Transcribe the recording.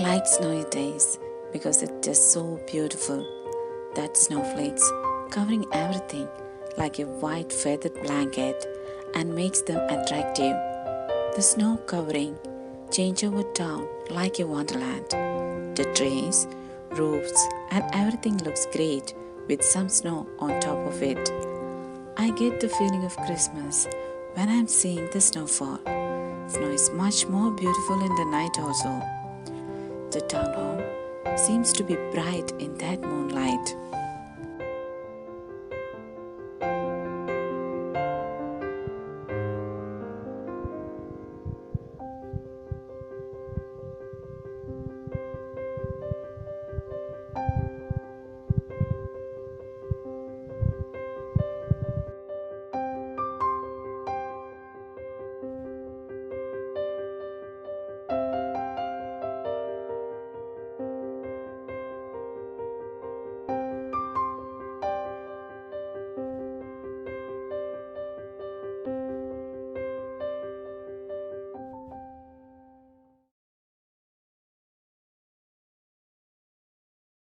like snowy days because it's just so beautiful. That snowflakes covering everything like a white feathered blanket and makes them attractive. The snow covering change over town like a wonderland. The trees, roofs and everything looks great with some snow on top of it. I get the feeling of Christmas when I'm seeing the snowfall. Snow is much more beautiful in the night also. The town hall seems to be bright in that moonlight.